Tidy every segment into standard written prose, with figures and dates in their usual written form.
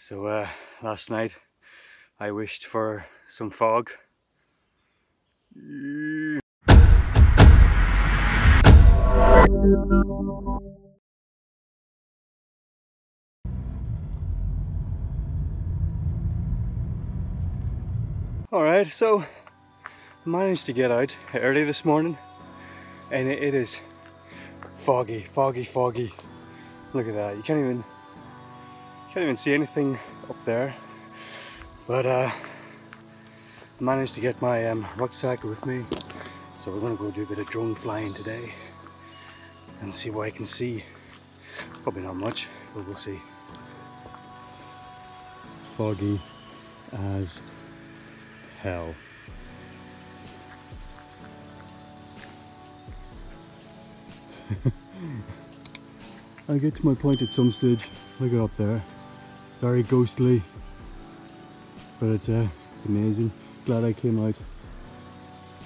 So last night I wished for some fog. Alright, so I managed to get out early this morning and it is foggy. Look at that, you can't even see anything up there. But I managed to get my rucksack with me, so we're going to go do a bit of drone flying today and see what I can see. Probably not much, but we'll see. Foggy as hell. I get to my point at some stage. Look at up there, very ghostly, but it's amazing. Glad I came out,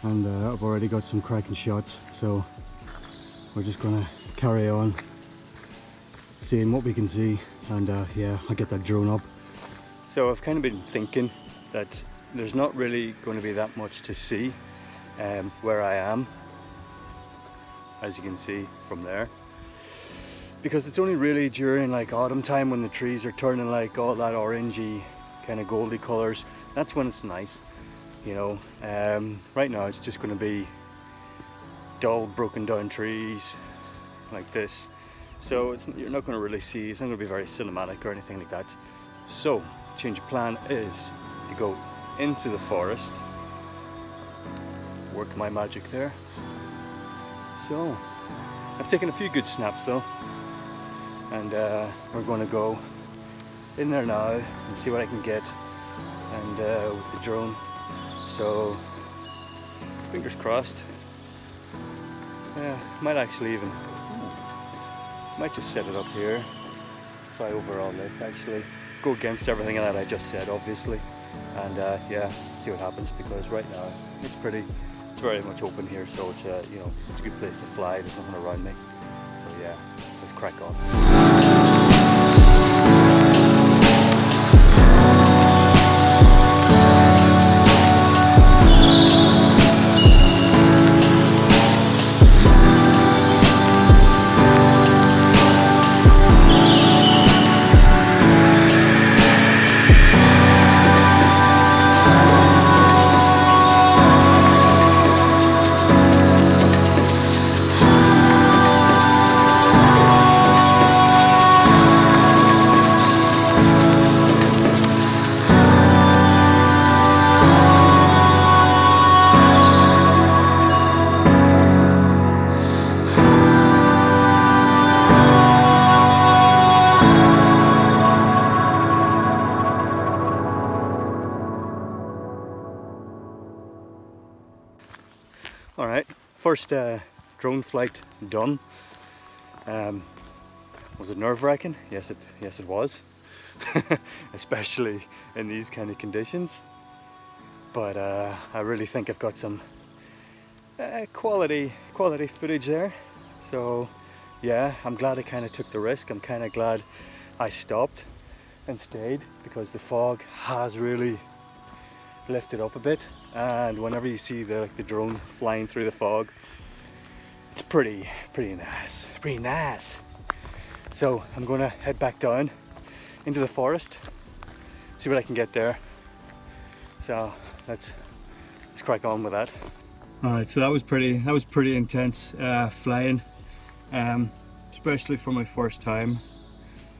and I've already got some cracking shots, so we're just gonna carry on seeing what we can see, and yeah, I'll get that drone up. So I've kind of been thinking that there's not really going to be that much to see where I am, as you can see from there, because it's only really during like autumn time when the trees are turning like all that orangey kind of goldy colors. That's when it's nice, you know. Right now it's just going to be dull broken down trees like this, so you're not going to really see, it's not going to be very cinematic or anything like that. So change of plan is to go into the forest, work my magic there. So I've taken a few good snaps though, and we're going to go in there now and see what I can get, and with the drone. So fingers crossed. Might actually even might just set it up here, fly over all this, actually go against everything that I just said, obviously, and yeah, see what happens, because right now it's very much open here, so it's you know, it's a good place to fly. There's nothing around me, so yeah, let's crack on. Alright, first drone flight done. Was it nerve-wracking? Yes it was. Especially in these kind of conditions. But I really think I've got some quality footage there. So yeah, I'm glad I kind of took the risk. I'm kind of glad I stopped and stayed, because the fog has really lifted up a bit, and whenever you see the drone flying through the fog, it's pretty nice. So I'm gonna head back down into the forest, see what I can get there. So let's crack on with that. All right, so that was pretty intense flying, especially for my first time.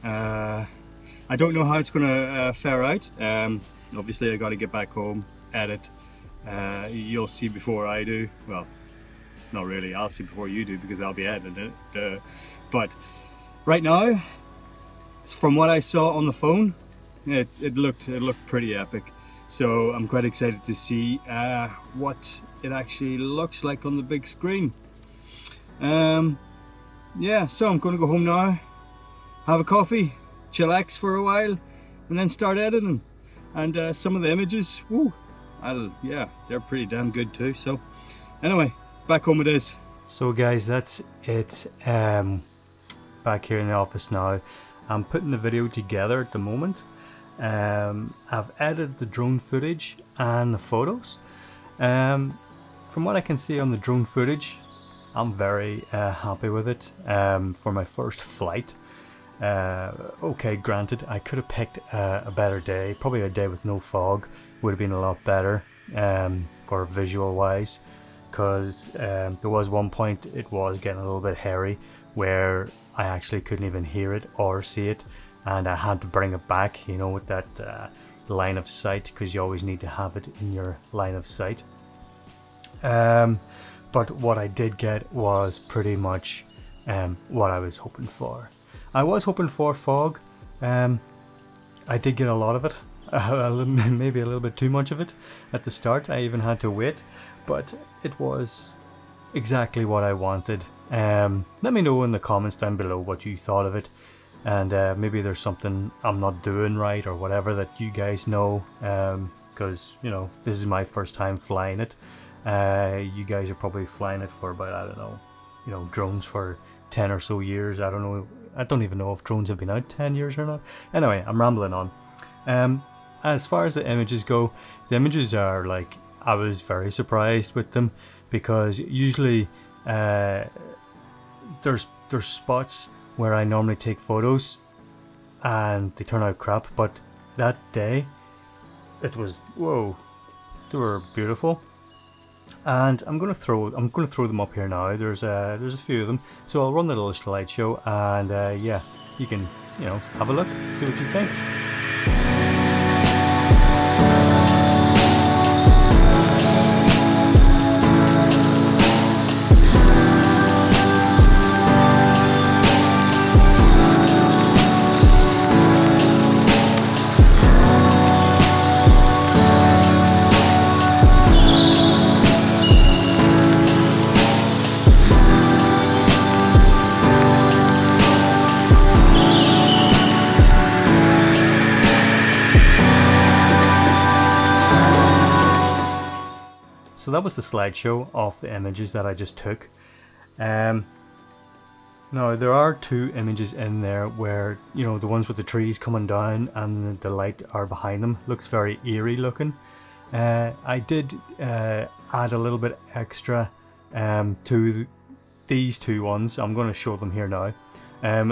I don't know how it's gonna fare out. Obviously I got to get back home, edit. You'll see before I do. Well, not really, I'll see before you do, because I'll be editing it. But right now, from what I saw on the phone, it looked pretty epic. So I'm quite excited to see what it actually looks like on the big screen. Yeah, so I'm going to go home now, have a coffee, chillax for a while, and then start editing. And some of the images, woo, yeah, they're pretty damn good too. So anyway, back home it is. So guys, that's it. Back here in the office now. I'm putting the video together at the moment. I've edited the drone footage and the photos. From what I can see on the drone footage, I'm very happy with it for my first flight. Okay, granted, I could have picked a better day, probably a day with no fog would have been a lot better for visual wise, because there was one point it was getting a little bit hairy where I actually couldn't even hear it or see it, and I had to bring it back, you know, with that line of sight, because you always need to have it in your line of sight. But what I did get was pretty much what I was hoping for. I was hoping for fog. I did get a lot of it, maybe a little bit too much of it at the start. I even had to wait, but it was exactly what I wanted. Let me know in the comments down below what you thought of it, and maybe there's something I'm not doing right or whatever that you guys know, because you know, this is my first time flying it. You guys are probably flying it for about, I don't know, you know, drones for 10 or so years. I don't know, I don't even know if drones have been out 10 years or not. Anyway, I'm rambling on. As far as the images go, the images are like, I was very surprised with them, because usually there's spots where I normally take photos and they turn out crap, but that day it was, whoa, they were beautiful. And I'm gonna throw them up here now. There's a few of them, so I'll run the little slideshow, and yeah, you can, you know, have a look, see what you think. So that was the slideshow of the images that I just took. Now there are two images in there where, you know, the ones with the trees coming down and the light are behind them. Looks very eerie looking. I did add a little bit extra to these two ones. I'm going to show them here now.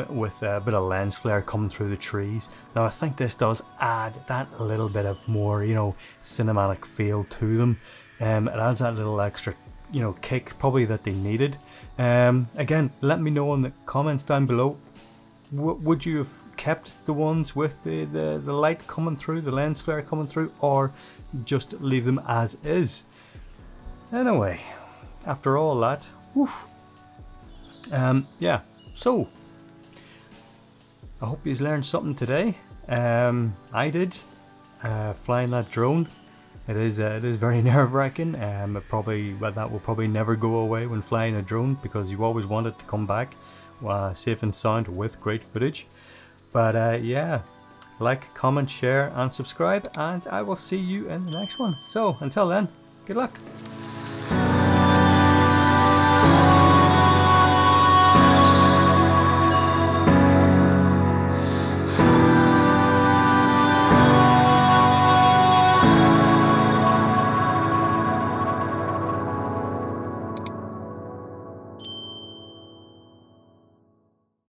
With a bit of lens flare coming through the trees. Now I think this does add that little bit of more, you know, cinematic feel to them. It adds that little extra, you know, kick probably that they needed. Again, let me know in the comments down below. Would you have kept the ones with the light coming through, the lens flare coming through, or just leave them as is? Anyway, after all that, woof. Yeah, so I hope you've learned something today. I did, flying that drone. It is very nerve-wracking. That will probably never go away when flying a drone, because you always want it to come back safe and sound with great footage. But yeah, like, comment, share and subscribe, and I will see you in the next one. So until then, good luck.